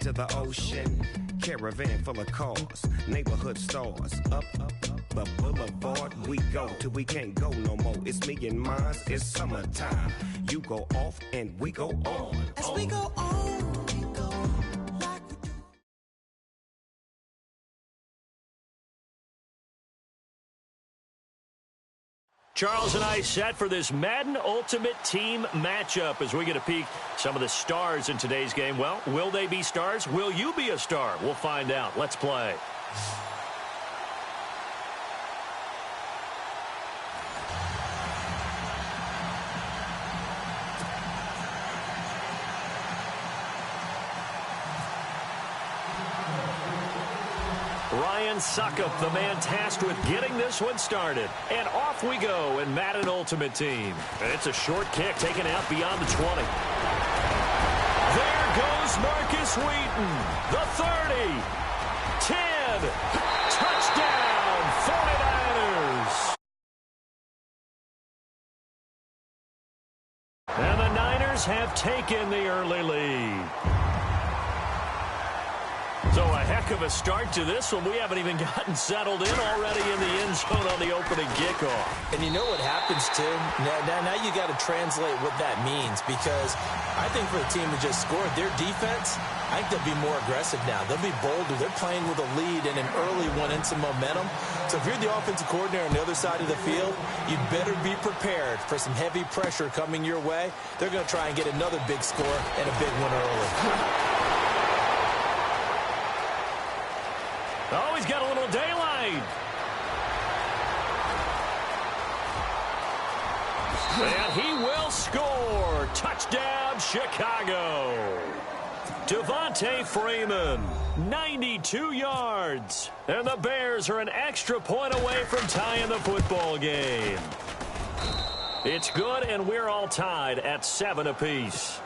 to the ocean. Caravan full of cars, neighborhood stars. Up the boulevard we go till we can't go no more. It's me and mine, it's summertime. You go off and we go on. As we go on, we go like we do. Charles and I set for this Madden Ultimate Team matchup as we get a peek some of the stars in today's game. Well, will they be stars? Will you be a star? We'll find out. Let's play. Ryan Suckup, the man tasked with getting this one started. And off we go in Madden Ultimate Team. And it's a short kick taken out beyond the 20. There goes Marcus Wheaton. The 30. 10. Touchdown, 49ers. And the Niners have taken the early lead. So a heck of a start to this one. We haven't even gotten settled in already in the end zone on the opening kickoff. And you know what happens, too? Now you got to translate what that means, because I think for the team that just scored, their defense, I think they'll be more aggressive now. They'll be bolder. They're playing with a lead and an early one and some momentum. So if you're the offensive coordinator on the other side of the field, you'd better be prepared for some heavy pressure coming your way. They're going to try and get another big score and a big one early. Oh, he's got a little daylight. And he will score. Touchdown, Chicago. Devontae Freeman, 92 yards. And the Bears are an extra point away from tying the football game. It's good, and we're all tied at 7 apiece.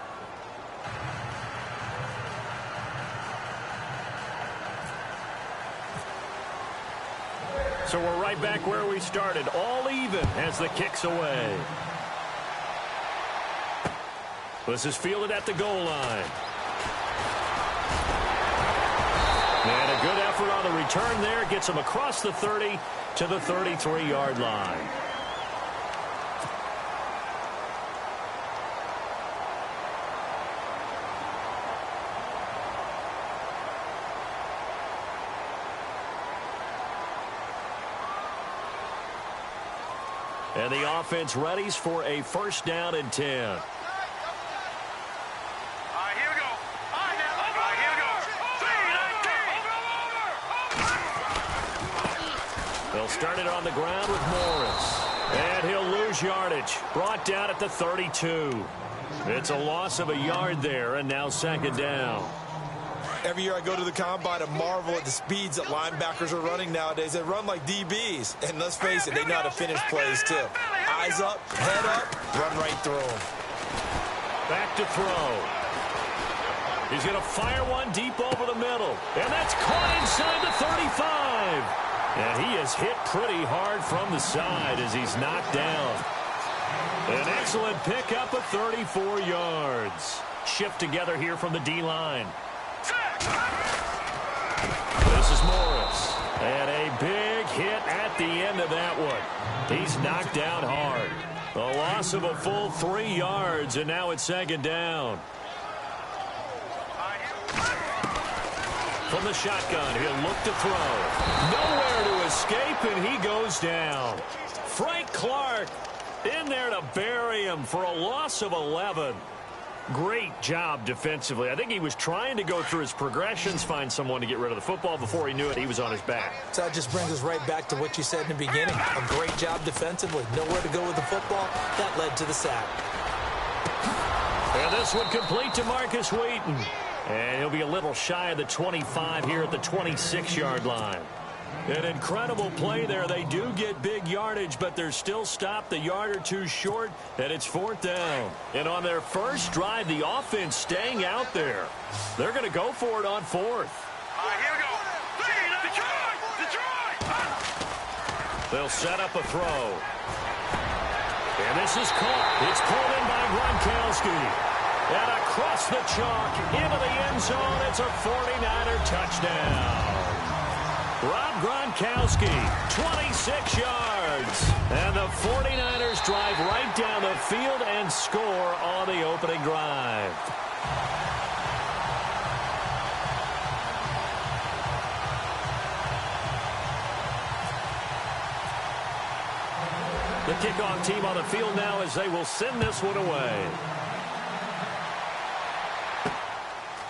So we're right back where we started, all even as the kick's away. This is fielded at the goal line. And a good effort on the return there. Gets him across the 30 to the 33-yard line. And the offense readies for a first down and 10. Here we go. Here we go. They'll start it on the ground with Morris. And he'll lose yardage. Brought down at the 32. It's a loss of a yard there, and now second down. Every year I go to the combine and marvel at the speeds that linebackers are running nowadays. They run like DBs. And let's face it, they know how to finish plays too. Eyes up, head up, run right through them. Back to throw. He's going to fire one deep over the middle. And that's caught inside the 35. And he is hit pretty hard from the side as he's knocked down. An excellent pickup of 34 yards. Shift together here from the D-line. This is Morris. And a big hit at the end of that one. He's knocked down hard. A loss of a full 3 yards, and now it's second down. From the shotgun, he'll look to throw. Nowhere to escape, and he goes down. Frank Clark in there to bury him for a loss of 11. Great job defensively. I think he was trying to go through his progressions, find someone to get rid of the football. Before he knew it, he was on his back. So that just brings us right back to what you said in the beginning. A great job defensively. Nowhere to go with the football. That led to the sack. And this one complete to Marcus Wheaton. And he'll be a little shy of the 25 here at the 26-yard line. An incredible play there. They do get big yardage, but they're still stopped a yard or two short, and it's fourth down. And on their first drive, the offense staying out there. They're going to go for it on fourth. Here we go. Detroit! They'll set up a throw. And this is caught. It's pulled in by Gronkowski. And across the chalk, into the end zone, it's a 49er touchdown. Rob Gronkowski, 26 yards. And the 49ers drive right down the field and score on the opening drive. The kickoff team on the field now as they will send this one away.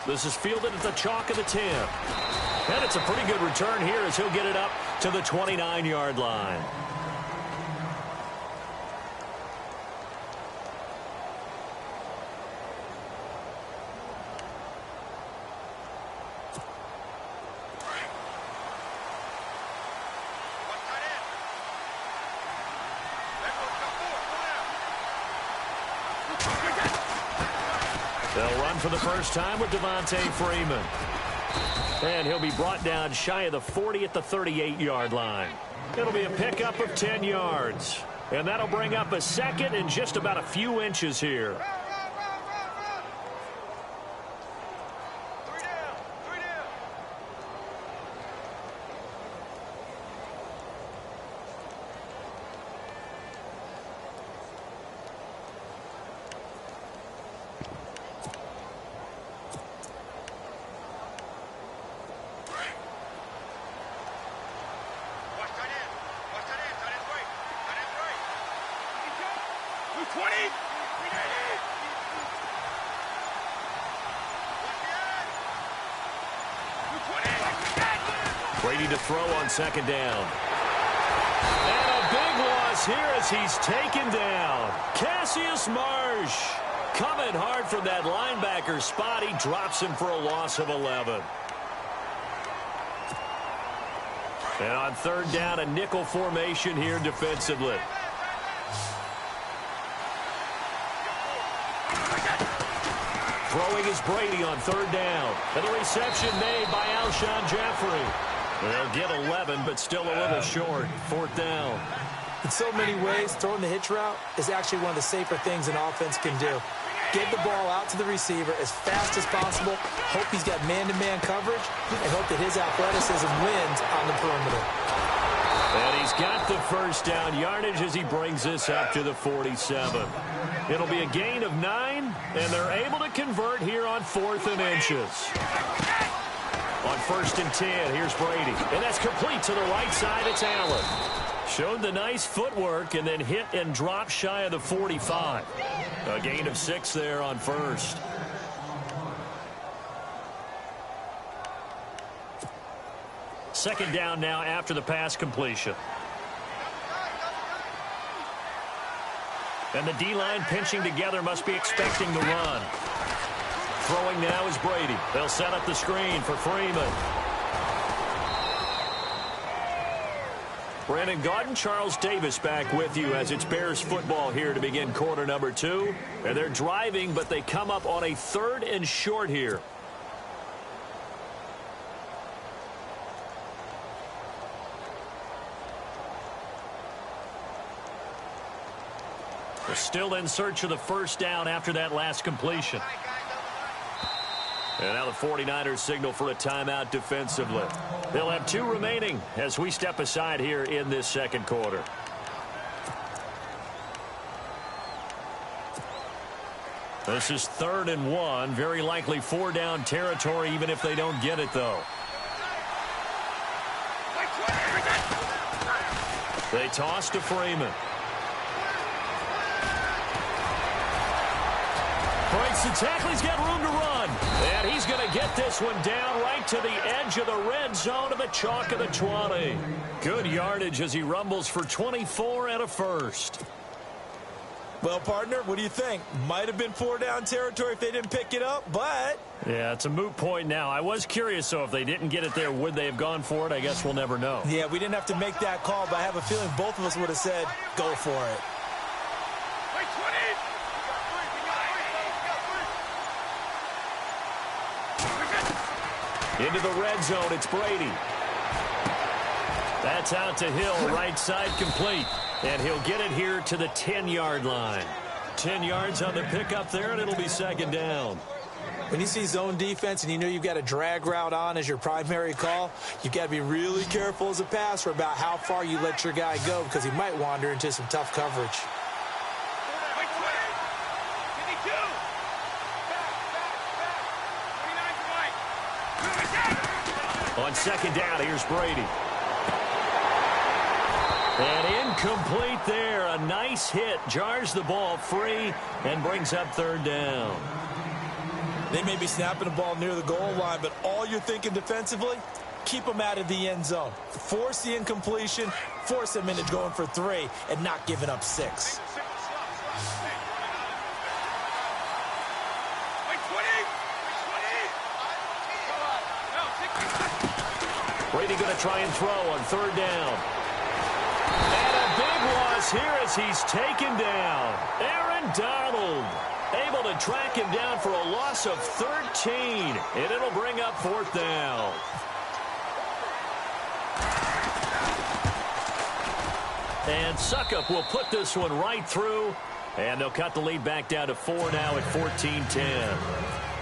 This is fielded at the chalk of the 10. And it's a pretty good return here as he'll get it up to the 29-yard line. They'll run for the first time with Devontae Freeman. And he'll be brought down shy of the 40 at the 38-yard line. It'll be a pickup of 10 yards. And that'll bring up a second and just about a few inches here. Brady to throw on second down. And a big loss here as he's taken down. Cassius Marsh coming hard from that linebacker spot. He drops him for a loss of 11. And on third down, a nickel formation here defensively. Throwing is Brady on third down. And the reception made by Alshon Jeffrey. They'll get 11, but still a little short. Fourth down. In so many ways, throwing the hitch route is actually one of the safer things an offense can do. Get the ball out to the receiver as fast as possible, hope he's got man-to-man coverage, and hope that his athleticism wins on the perimeter. And he's got the first down yardage as he brings this up to the 47. It'll be a gain of 9, and they're able to convert here on 4th and inches. On 1st and 10, here's Brady. And that's complete to the right side. It's Allen. Showed the nice footwork and then hit and dropped shy of the 45. A gain of 6 there on 1st. Second down now after the pass completion. And the D-line pinching together must be expecting the run. Throwing now is Brady. They'll set up the screen for Freeman. Brandon Gaudin, Charles Davis back with you as it's Bears football here to begin quarter number 2. And they're driving, but they come up on a 3rd and short here. They're still in search of the first down after that last completion. And now the 49ers signal for a timeout defensively. They'll have 2 remaining as we step aside here in this second quarter. This is 3rd and 1. Very likely 4-down territory even if they don't get it, though. They toss to Freeman. Breaks the tackle. He's got room to run. And he's going to get this one down right to the edge of the red zone of the chalk of the 20. Good yardage as he rumbles for 24 and a first. Well, partner, what do you think? Might have been 4-down territory if they didn't pick it up, but... Yeah, it's a moot point now. I was curious, so if they didn't get it there, would they have gone for it? I guess we'll never know. Yeah, we didn't have to make that call, but I have a feeling both of us would have said, go for it. Into the red zone, it's Brady. That's out to Hill, right side complete. And he'll get it here to the 10-yard line. 10 yards on the pickup there, and it'll be second down. When you see zone defense and you know you've got a drag route on as your primary call, you've got to be really careful as a passer about how far you let your guy go because he might wander into some tough coverage. On second down, here's Brady. And incomplete there. A nice hit. Jars the ball free and brings up third down. They may be snapping the ball near the goal line, but all you're thinking defensively, keep them out of the end zone. Force the incompletion, force them into going for 3, and not giving up 6. Brady going to try and throw on third down. And a big loss here as he's taken down. Aaron Donald able to track him down for a loss of 13. And it'll bring up fourth down. And Suckup will put this one right through. And they'll cut the lead back down to 4 now at 14-10.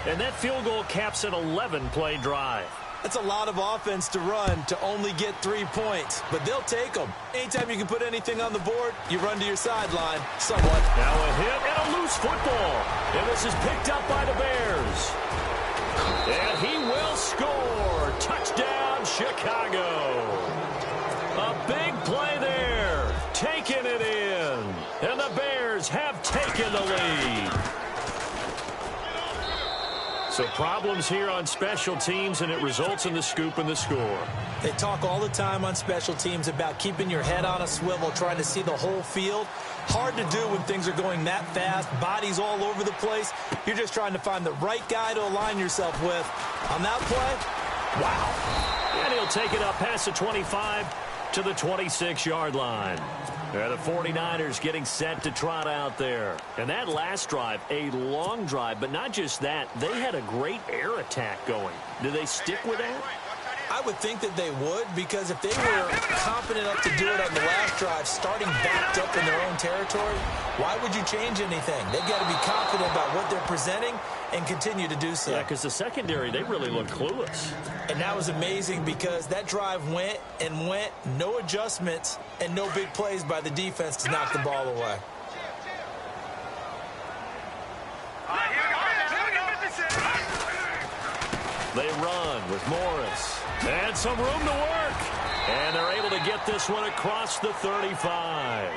And that field goal caps an 11-play drive. That's a lot of offense to run to only get 3 points, but they'll take them. Anytime you can put anything on the board, you run to your sideline somewhat. Now a hit and a loose football. And this is picked up by the Bears. And he will score. Touchdown, Chicago. A big play there. Taking it in. And the Bears have taken the lead. So problems here on special teams, and it results in the scoop and the score. They talk all the time on special teams about keeping your head on a swivel, trying to see the whole field. Hard to do when things are going that fast, bodies all over the place. You're just trying to find the right guy to align yourself with. On that play, wow. And he'll take it up past the 25 to the 26-yard line. The 49ers getting set to trot out there. And that last drive, a long drive, but not just that. They had a great air attack going. Do they stick with that? I would think that they would, because if they were confident enough to do it on the last drive, starting backed up in their own territory, why would you change anything? They've got to be confident about what they're presenting and continue to do so. Yeah, because the secondary, they really look clueless. And that was amazing because that drive went and went, no adjustments, and no big plays by the defense to knock the ball away. They run with Morris. And some room to work. And they're able to get this one across the 35.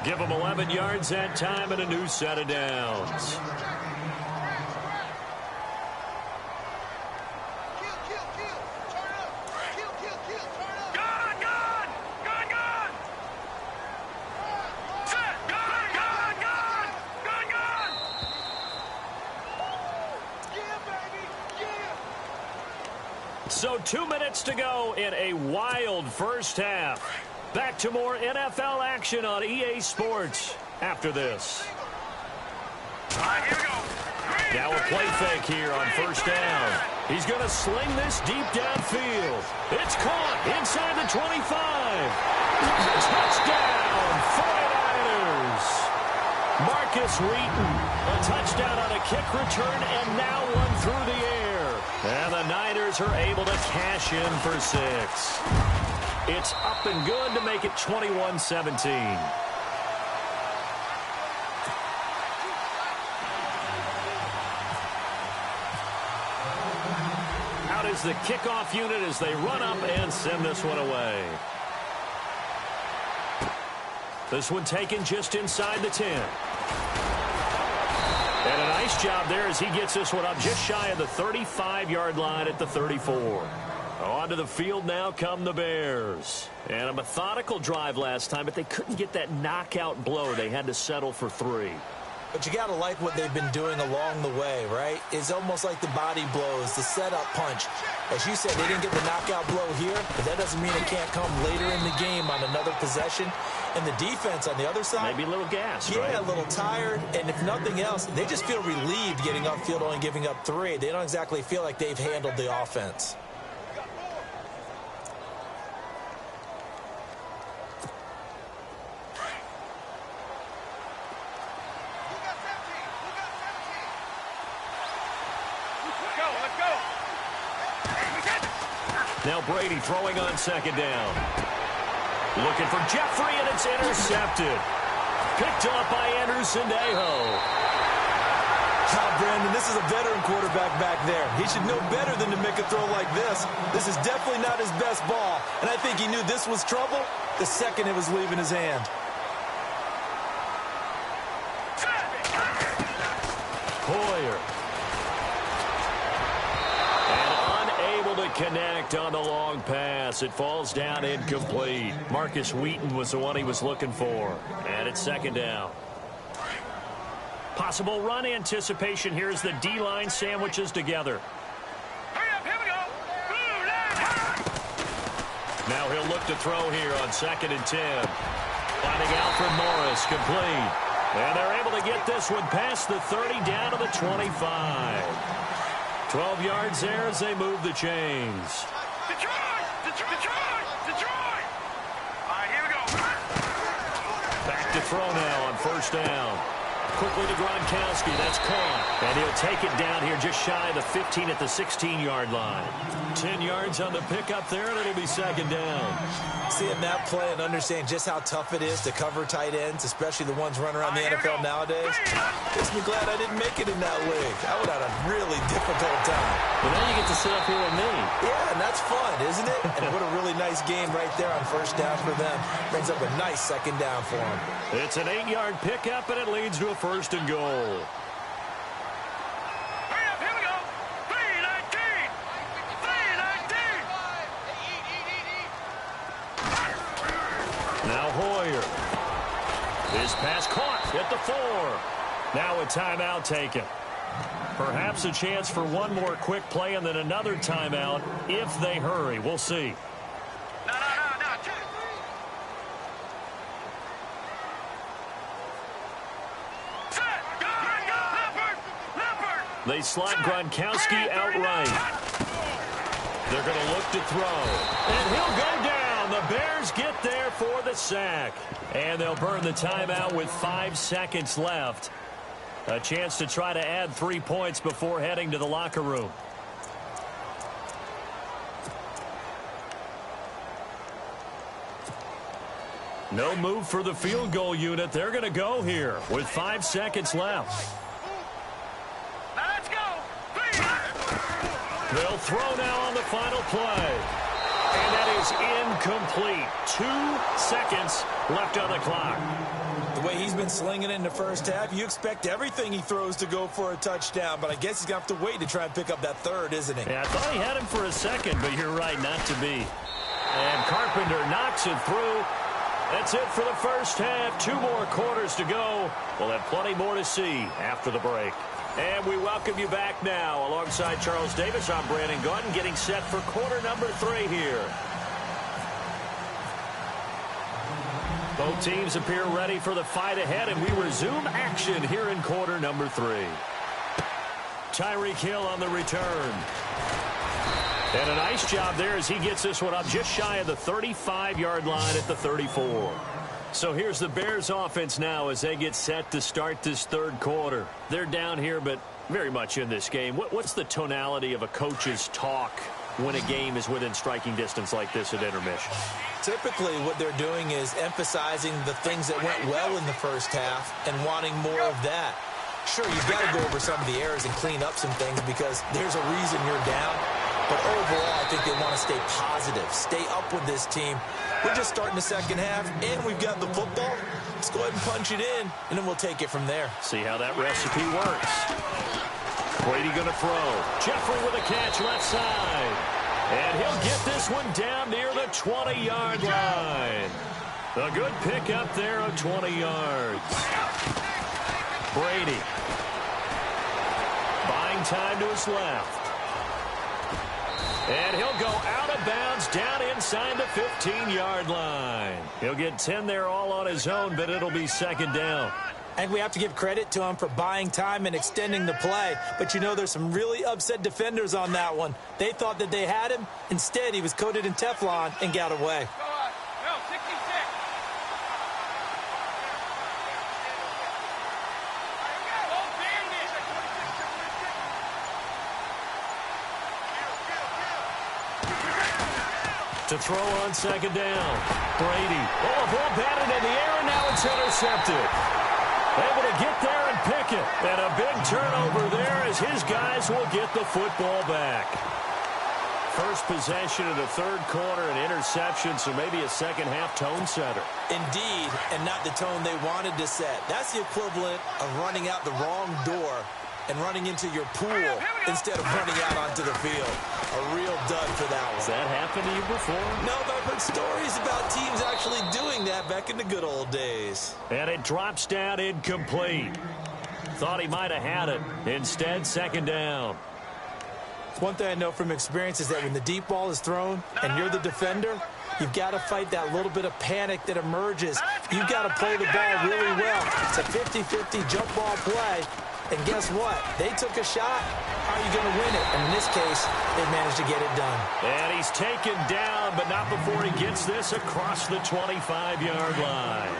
Give them 11 yards that time and a new set of downs. So 2 minutes to go in a wild first half. Back to more NFL action on EA Sports after this. Here we go. Now a play fake here on first down. He's going to sling this deep downfield. It's caught inside the 25. Touchdown, 49ers. Marcus Wheaton, a touchdown on a kick return, and now one through the air. And the Niners are able to cash in for 6. It's up and good to make it 21-17. Out is the kickoff unit as they run up and send this one away. This one taken just inside the 10. And a nice job there as he gets this one up just shy of the 35-yard line at the 34. Onto the field now come the Bears. And a methodical drive last time, but they couldn't get that knockout blow. They had to settle for 3. But you got to like what they've been doing along the way, right? It's almost like the body blows, the setup punch. As you said, they didn't get the knockout blow here, but that doesn't mean it can't come later in the game on another possession. And the defense on the other side, maybe a little gassed, right? Yeah, a little tired. And if nothing else, they just feel relieved getting upfield, only giving up 3. They don't exactly feel like they've handled the offense. Now Brady throwing on second down. Looking for Jeffrey, and it's intercepted. Picked up by Anderson-Dejo. Brandon, this is a veteran quarterback back there. He should know better than to make a throw like this. This is definitely not his best ball, and I think he knew this was trouble the second it was leaving his hand. Hoyer. And unable to connect on the long pass. It falls down incomplete. Marcus Wheaton was the one he was looking for. And it's second down. Possible run anticipation here as the D-line sandwiches together. Hurry up, here we go. Blue line. Now he'll look to throw here on 2nd and 10. Finding Alfred Morris, complete. And they're able to get this one past the 30 down to the 25. 12 yards there as they move the chains. Detroit! Detroit! Detroit! All right, here we go. Back to throw now on 1st down. Quickly to Gronkowski. That's caught. And he'll take it down here just shy of the 15 at the 16-yard line. 10 yards on the pickup there, and it'll be second down. Seeing that play and understand just how tough it is to cover tight ends, especially the ones running around the NFL nowadays, makes me glad I didn't make it in that league. I would have had a really difficult time. Well, now you get to sit up here with me. Yeah, and that's fun, isn't it? And what a really nice game right there on 1st down for them. Brings up a nice second down for them. It's an 8-yard pickup, and it leads to a 1st and goal. Hurry up, here we go. 319. 319. Now Hoyer. His pass caught at the 4. Now a timeout taken. Perhaps a chance for one more quick play and then another timeout if they hurry. We'll see. No. Set. Go. Leopard. They slide Gronkowski outright. They're going to look to throw. And he'll go down. The Bears get there for the sack. And they'll burn the timeout with 5 seconds left. A chance to try to add 3 points before heading to the locker room. No move for the field goal unit. They're going to go here with 5 seconds left. Now let's go. They'll throw now on the final play. And that is incomplete. 2 seconds left on the clock. The way he's been slinging it in the first half, you expect everything he throws to go for a touchdown, but I guess he's going to have to wait to try and pick up that 3rd, isn't he? Yeah, I thought he had him for a second, but you're right, not to be. And Carpenter knocks it through. That's it for the first half. 2 more quarters to go. We'll have plenty more to see after the break. And we welcome you back now. Alongside Charles Davis, I'm Brandon Gaudin, getting set for quarter number 3 here. Both teams appear ready for the fight ahead, and we resume action here in quarter number 3. Tyreek Hill on the return. And a nice job there as he gets this one up just shy of the 35-yard line at the 34. So here's the Bears offense now as they get set to start this 3rd quarter. They're down here, but very much in this game. What's the tonality of a coach's talk when a game is within striking distance like this at intermission? Typically, what they're doing is emphasizing the things that went well in the first half and wanting more of that. Sure, you've got to go over some of the errors and clean up some things because there's a reason you're down. But overall, I think they want to stay positive, stay up with this team. We're just starting the second half, and we've got the football. Let's go ahead and punch it in, and then we'll take it from there. See how that recipe works. Brady going to throw. Jeffrey with a catch left side. And he'll get this one down near the 20-yard line. A good pickup there of 20 yards. Brady. Buying time to his left. And he'll go out of bounds down inside the 15-yard line. He'll get 10 there all on his own, but it'll be second down. I think we have to give credit to him for buying time and extending the play. But, you know, there's some really upset defenders on that one. They thought that they had him. Instead, he was coated in Teflon and got away. No, 66. To throw on second down. Brady. Oh, a ball batted in the air, and now it's intercepted. Able to get there and pick it. And a big turnover there as his guys will get the football back. First possession of the third quarter, an interception, so maybe a second-half tone setter. Indeed, and not the tone they wanted to set. That's the equivalent of running out the wrong door and running into your pool instead of running out onto the field. A real dud for that one. Has that happened to you before? No, but I've heard stories about teams actually doing that back in the good old days. And it drops down incomplete. Thought he might have had it. Instead, second down. One thing I know from experience is that when the deep ball is thrown and you're the defender, you've got to fight that little bit of panic that emerges. You've got to play the ball really well. It's a 50-50 jump ball play. And guess what? They took a shot. How are you going to win it? And in this case, they managed to get it done. And he's taken down, but not before he gets this across the 25-yard line.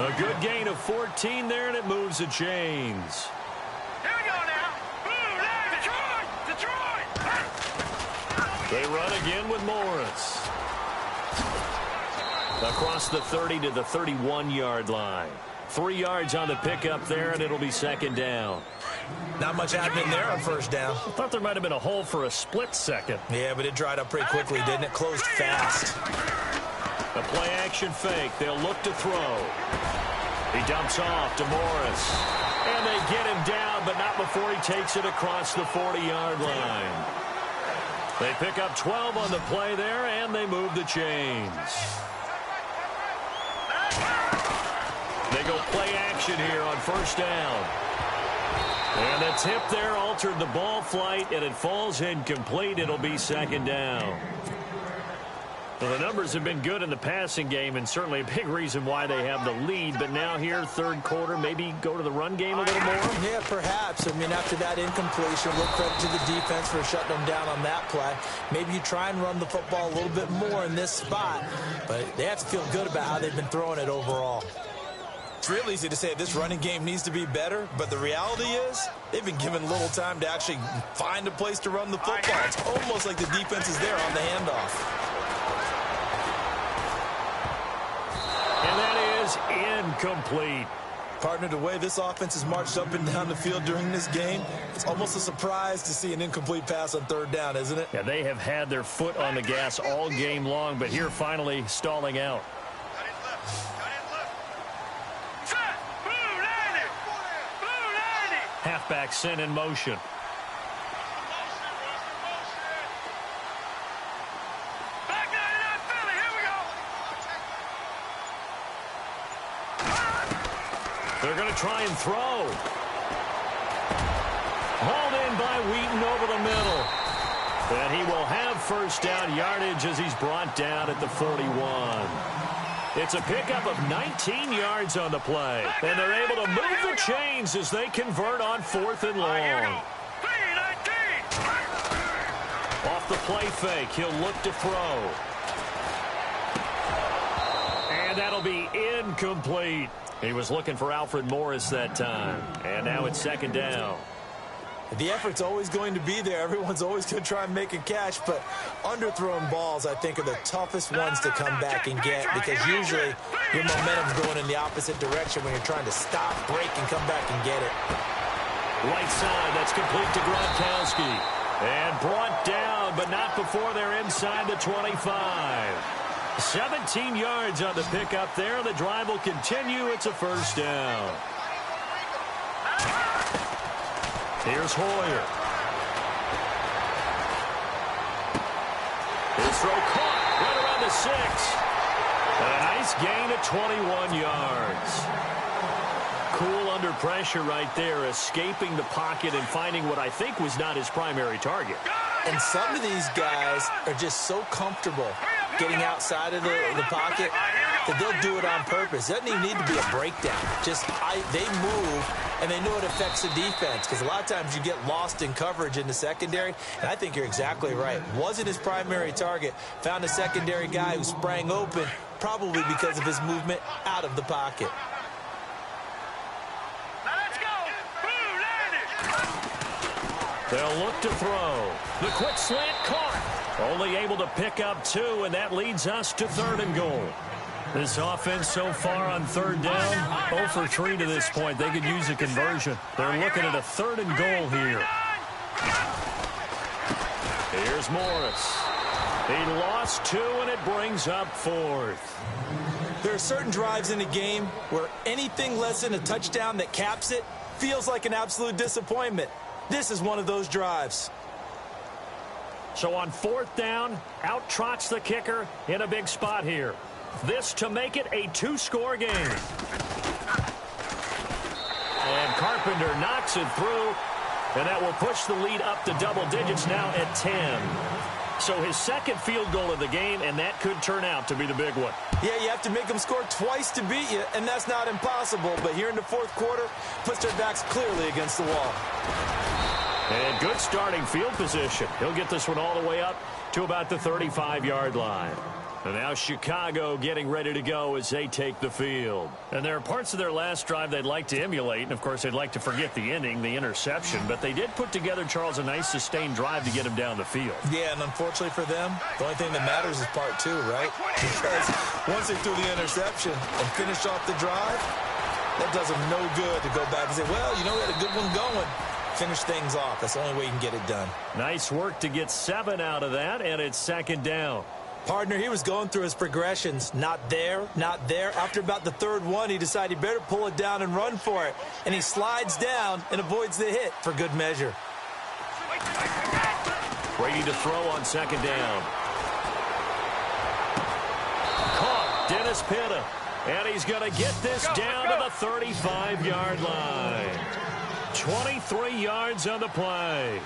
A good gain of 14 there, and it moves the chains. Here we go now. Detroit! They run again with Morris. Across the 30 to the 31-yard line. 3 yards on the pickup there, and it'll be second down. Not much happening there on first down. I thought there might have been a hole for a split second. Yeah, but it dried up pretty quickly, didn't it? Closed fast. A play-action fake. They'll look to throw. He dumps off to Morris. And they get him down, but not before he takes it across the 40-yard line. They pick up 12 on the play there, and they move the chains. They go play action here on first down. And the tip there altered the ball flight, and it falls incomplete. It'll be second down. Well, the numbers have been good in the passing game, and certainly a big reason why they have the lead. But now here, third quarter, maybe go to the run game a little more? Yeah, perhaps. I mean, after that incompletion, a little credit to the defense for shutting them down on that play. Maybe you try and run the football a little bit more in this spot. But they have to feel good about how they've been throwing it overall. It's real easy to say this running game needs to be better, but the reality is they've been given little time to actually find a place to run the football. It's almost like the defense is there on the handoff. And that is incomplete. Partner, the way this offense has marched up and down the field during this game, it's almost a surprise to see an incomplete pass on third down, isn't it? Yeah, they have had their foot on the gas all game long, but here finally stalling out. Halfback sent in motion. Back 99 Philly, here we go. They're going to try and throw. Hauled in by Wheaton over the middle. And he will have first down yardage as he's brought down at the 41. It's a pickup of 19 yards on the play. And they're able to move the chains as they convert on fourth and long. Off the play fake, he'll look to throw. And that'll be incomplete. He was looking for Alfred Morris that time. And now it's second down. The effort's always going to be there. Everyone's always going to try and make a catch, but underthrown balls, I think, are the toughest ones to come back and get because usually your momentum's going in the opposite direction when you're trying to stop, break, and come back and get it. Right side, that's complete to Gronkowski. And brought down, but not before they're inside the 25. 17 yards on the pickup there. The drive will continue. It's a first down. Here's Hoyer. His throw caught right around the 6. And a nice gain of 21 yards. Cool under pressure right there, escaping the pocket and finding what I think was not his primary target. And some of these guys are just so comfortable getting outside of the pocket that they'll do it on purpose. It doesn't even need to be a breakdown. Just they move, and they know it affects the defense because a lot of times you get lost in coverage in the secondary, and I think you're exactly right. Wasn't his primary target. Found a secondary guy who sprang open, probably because of his movement out of the pocket. They'll look to throw. The quick slant caught. Only able to pick up 2, and that leads us to 3rd and goal. This offense so far on 3rd down, 0 for 3 to this point. They could use a conversion. They're looking at a 3rd and goal here. Here's Morris. He lost 2, and it brings up 4th. There are certain drives in a game where anything less than a touchdown that caps it feels like an absolute disappointment. This is one of those drives. So on 4th down, out trots the kicker in a big spot here. This to make it a 2-score game. And Carpenter knocks it through, and that will push the lead up to double digits now at 10. So his 2nd field goal of the game, and that could turn out to be the big one. Yeah, you have to make them score twice to beat you, and that's not impossible. But here in the 4th quarter, puts their backs clearly against the wall. And good starting field position. He'll get this one all the way up to about the 35-yard line. And now Chicago getting ready to go as they take the field. And there are parts of their last drive they'd like to emulate. And, of course, they'd like to forget the ending, the interception. But they did put together, Charles, a nice sustained drive to get him down the field. Yeah, and unfortunately for them, the only thing that matters is part 2, right? Because once they threw the interception and finished off the drive, that does them no good to go back and say, well, you know, we had a good one going. Finish things off. That's the only way you can get it done. Nice work to get 7 out of that, and it's 2nd down. Partner, he was going through his progressions. Not there, not there. After about the 3rd one, he decided he better pull it down and run for it. And he slides down and avoids the hit for good measure. Brady to throw on 2nd down. Caught Dennis Pitta. And he's going to get this down to the 35-yard line. 23 yards on the play.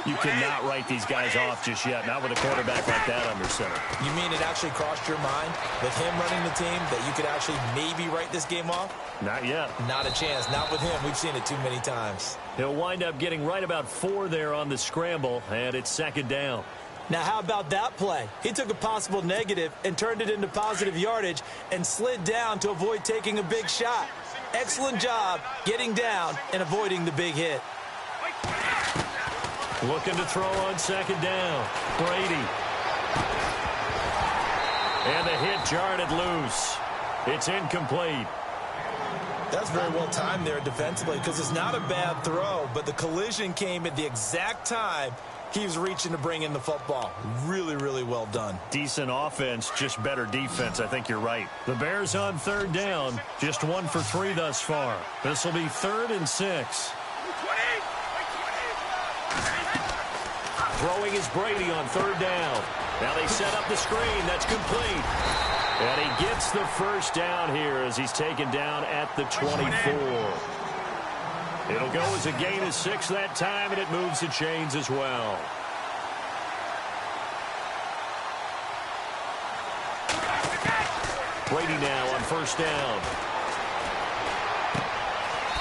You cannot write these guys off just yet, not with a quarterback like that under center. You mean it actually crossed your mind with him running the team that you could actually maybe write this game off? Not yet. Not a chance. Not with him. We've seen it too many times. He'll wind up getting right about 4 there on the scramble, and it's 2nd down. Now, how about that play? He took a possible negative and turned it into positive yardage and slid down to avoid taking a big shot. Excellent job getting down and avoiding the big hit. Looking to throw on 2nd down. Brady. And the hit jarred it loose. It's incomplete. That's very well timed there defensively because it's not a bad throw, but the collision came at the exact time he was reaching to bring in the football. Really, really well done. Decent offense, just better defense. I think you're right. The Bears on 3rd down, just 1 for 3 thus far. This will be 3rd and 6. Throwing is Brady on 3rd down. Now they set up the screen. That's complete. And he gets the 1st down here as he's taken down at the 24. It'll go as a gain of 6 that time, and it moves the chains as well. Brady now on 1st down.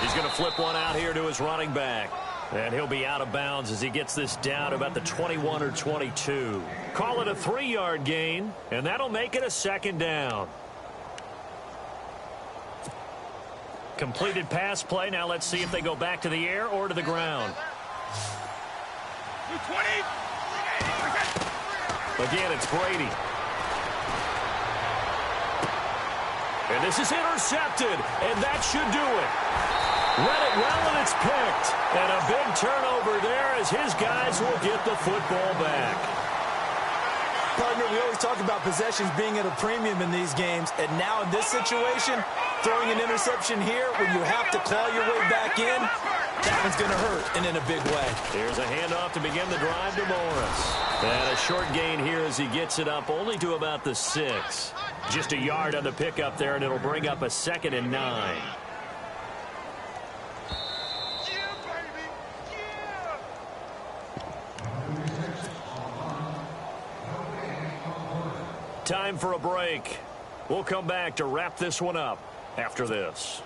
He's going to flip one out here to his running back. And he'll be out of bounds as he gets this down to about the 21 or 22. Call it a 3-yard gain, and that'll make it a 2nd down. Completed pass play. Now let's see if they go back to the air or to the ground. Again, it's Brady. And this is intercepted, and that should do it. Read it well, and it's picked. And a big turnover there as his guys will get the football back. Partner, we always talk about possessions being at a premium in these games. And now in this situation, throwing an interception here when you have to claw your way back in, that one's going to hurt, and in a big way. Here's a handoff to begin the drive to Morris. And a short gain here as he gets it up only to about the 6. Just a yard on the pickup there, and it'll bring up a 2nd and 9. Time for a break. We'll come back to wrap this one up after this.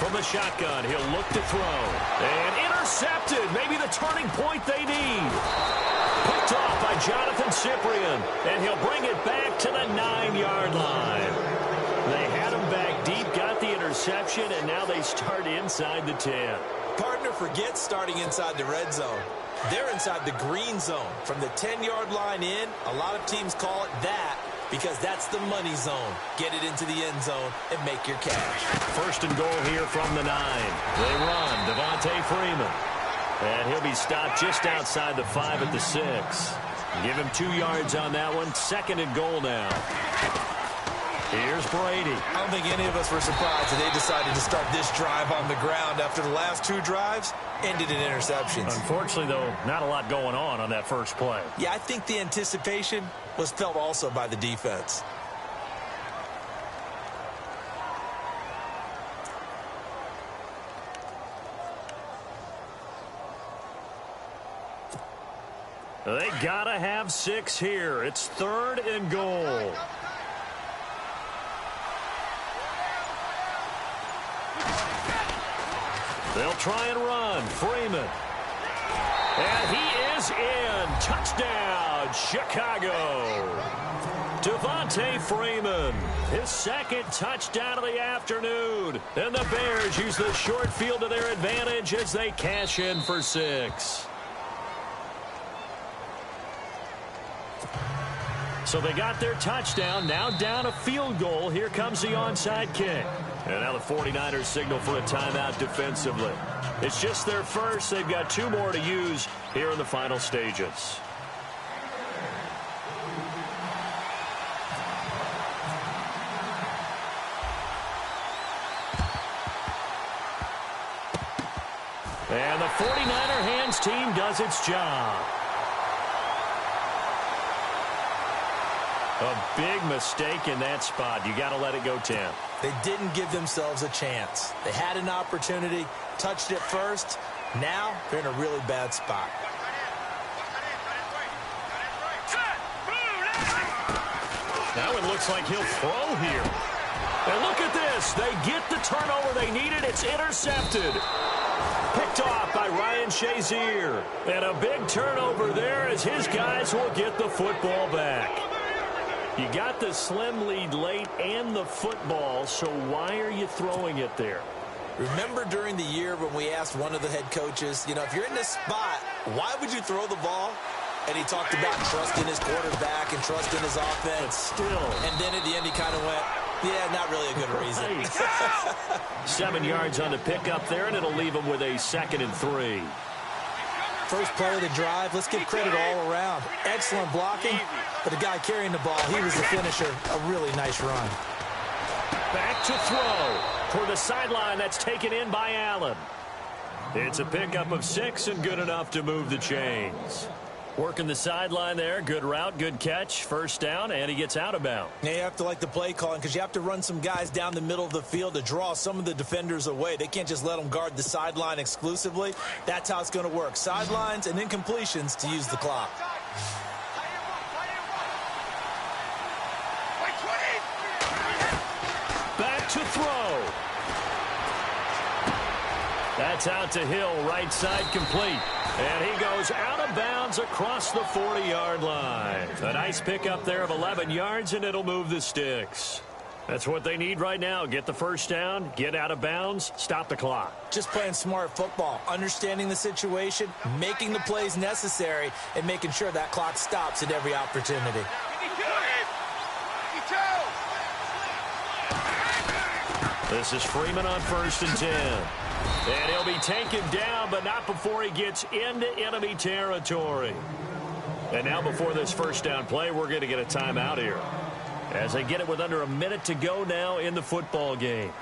From the shotgun, he'll look to throw. And intercepted. Maybe the turning point they need. Picked off by Jonathan Cyprien. And he'll bring it back to the 9-yard line. They had him back deep, got the interception. interception, and now they start inside the 10. Partner, forget starting inside the red zone. They're inside the green zone. From the 10-yard line in, a lot of teams call it that because that's the money zone. Get it into the end zone and make your cash. First and goal here from the 9. They run. Devontae Freeman. And he'll be stopped just outside the 5 at the 6. Give him 2 yards on that one. Second and goal now. Here's Brady. I don't think any of us were surprised that they decided to start this drive on the ground after the last 2 drives ended in interceptions. Unfortunately, though, not a lot going on that first play. Yeah, I think the anticipation was felt also by the defense. They gotta have 6 here. It's third and goal. They'll try and run. Freeman. And he is in. Touchdown, Chicago. Devontae Freeman, his second touchdown of the afternoon. And the Bears use the short field to their advantage as they cash in for 6. So they got their touchdown, now down a field goal. Here comes the onside kick. And now the 49ers signal for a timeout defensively. It's just their first. They've got 2 more to use here in the final stages. And the 49er hands team does its job. A big mistake in that spot. You got to let it go 10. They didn't give themselves a chance. They had an opportunity, touched it first. Now they're in a really bad spot. Now it looks like he'll throw here. And look at this. They get the turnover they needed. It's intercepted. Picked off by Ryan Shazier. And a big turnover there as his guys will get the football back. You got the slim lead late and the football, so why are you throwing it there? Remember during the year when we asked one of the head coaches, if you're in this spot, why would you throw the ball? And he talked about trusting his quarterback and trusting his offense. But still. And then at the end he kind of went, yeah, not really a good reason. 7 yards on the pickup there, and it'll leave him with a 2nd and 3. First play of the drive, let's give credit all around. Excellent blocking, but the guy carrying the ball, he was the finisher. A really nice run. Back to throw. For the sideline, that's taken in by Allen. It's a pickup of 6 and good enough to move the chains. Working the sideline there. Good route, good catch. First down, and he gets out of bounds. Yeah, you have to like the play calling because you have to run some guys down the middle of the field to draw some of the defenders away. They can't just let them guard the sideline exclusively. That's how it's going to work. Sidelines and then completions to use the clock. Back to throw. That's out to Hill, right side complete. And he goes out of bounds across the 40-yard line. A nice pickup there of 11 yards, and it'll move the sticks. That's what they need right now. Get the first down, get out of bounds, stop the clock. Just playing smart football, understanding the situation, making the plays necessary, and making sure that clock stops at every opportunity. This is Freeman on 1st and 10. And he'll be taken down, but not before he gets into enemy territory. And now before this first down play, we're going to get a timeout here, as they get it with under a minute to go now in the football game.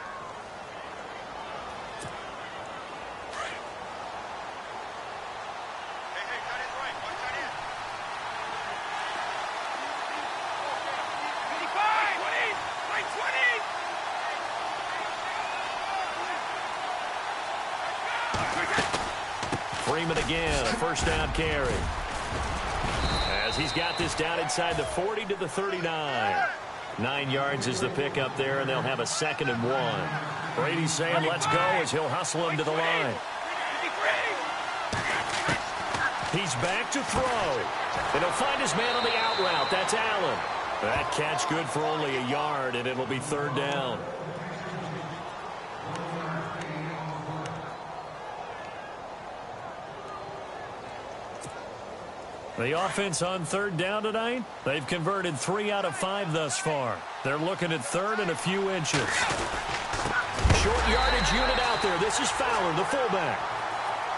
Freeman again, a first down carry. As he's got this down inside the 40 to the 39. 9 yards is the pickup there, and they'll have a 2nd and 1. Brady's saying let's go as he'll hustle him to the line. He's back to throw. And he'll find his man on the out route. That's Allen. That catch good for only a yard, and it'll be 3rd down. The offense on third down tonight, they've converted 3 out of 5 thus far. They're looking at third and a few inches. Short yardage unit out there. This is Fowler, the fullback.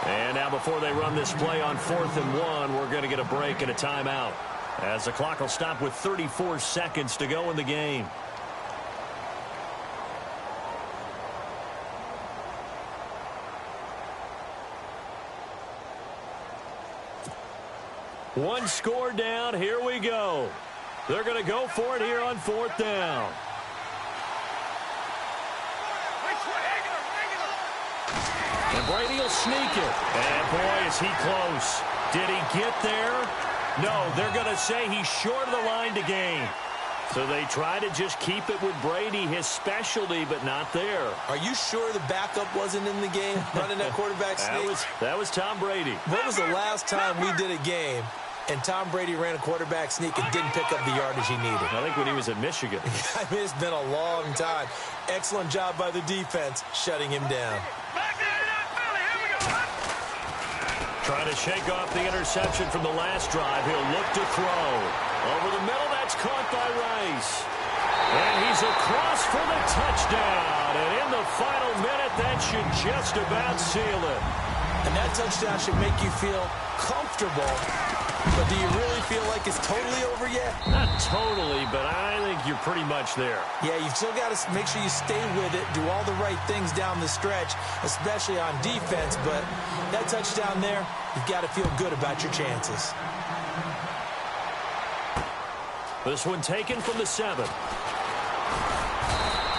And now before they run this play on 4th and 1, we're going to get a break and a timeout, as the clock will stop with 34 seconds to go in the game. One score down. Here we go. They're going to go for it here on 4th down. And Brady will sneak it. And boy, is he close. Did he get there? No, they're going to say he's short of the line to gain. So they try to just keep it with Brady, his specialty, but not there. Are you sure the backup wasn't in the game running that quarterback sneak? That was Tom Brady. When was the last time we did a game and Tom Brady ran a quarterback sneak and didn't pick up the yardage he needed? I think when he was at Michigan. I mean, it's been a long time. Excellent job by the defense shutting him down. Trying to shake off the interception from the last drive. He'll look to throw. Over the middle, that's caught by Rice. And he's across for the touchdown. And in the final minute, that should just about seal it. And that touchdown should make you feel comfortable. But do you really feel like it's totally over yet? Not totally, but I think you're pretty much there. Yeah, you've still got to make sure you stay with it, do all the right things down the stretch, especially on defense. But that touchdown there, you've got to feel good about your chances. This one taken from the 7.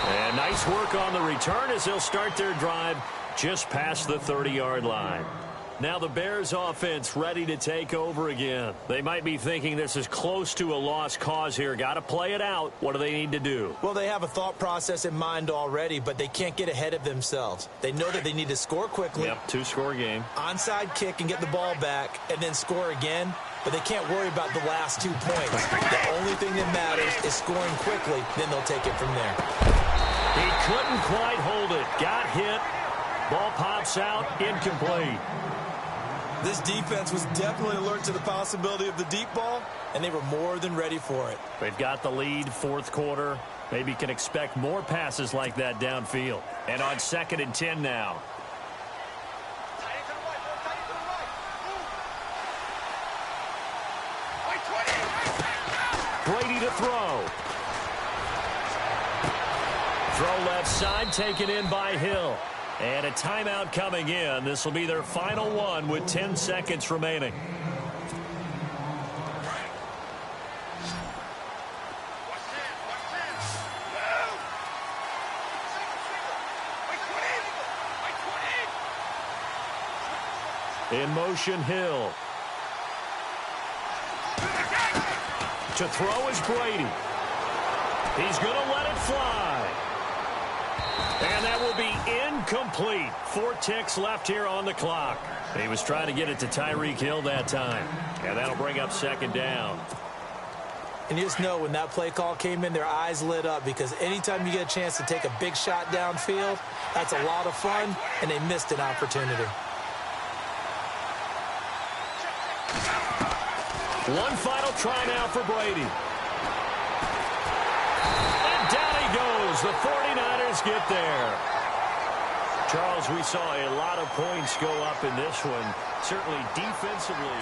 And nice work on the return as they'll start their drive just past the 30-yard line. Now the Bears offense ready to take over again. They might be thinking this is close to a lost cause here. Got to play it out. What do they need to do? Well, they have a thought process in mind already, but they can't get ahead of themselves. They know that they need to score quickly. Yep, 2-score game. Onside kick and get the ball back and then score again. But they can't worry about the last 2 points. The only thing that matters is scoring quickly. Then they'll take it from there. He couldn't quite hold it. Got hit. Ball pops out. Incomplete. This defense was definitely alert to the possibility of the deep ball, and they were more than ready for it. They've got the lead, 4th quarter. Maybe can expect more passes like that downfield. And on 2nd and 10 now. Brady to throw. Throw left side, taken in by Hill. And a timeout coming in. This will be their final one with 10 seconds remaining. In motion, Hill. To throw is Brady. He's going to let it fly. And that will be incomplete. 4 ticks left here on the clock. He was trying to get it to Tyreek Hill that time. And that'll bring up 2nd down. And you just know when that play call came in, their eyes lit up, because anytime you get a chance to take a big shot downfield, that's a lot of fun, and they missed an opportunity. One final try now for Brady. And down he goes. The 49ers get there. Charles, we saw a lot of points go up in this one. Certainly defensively.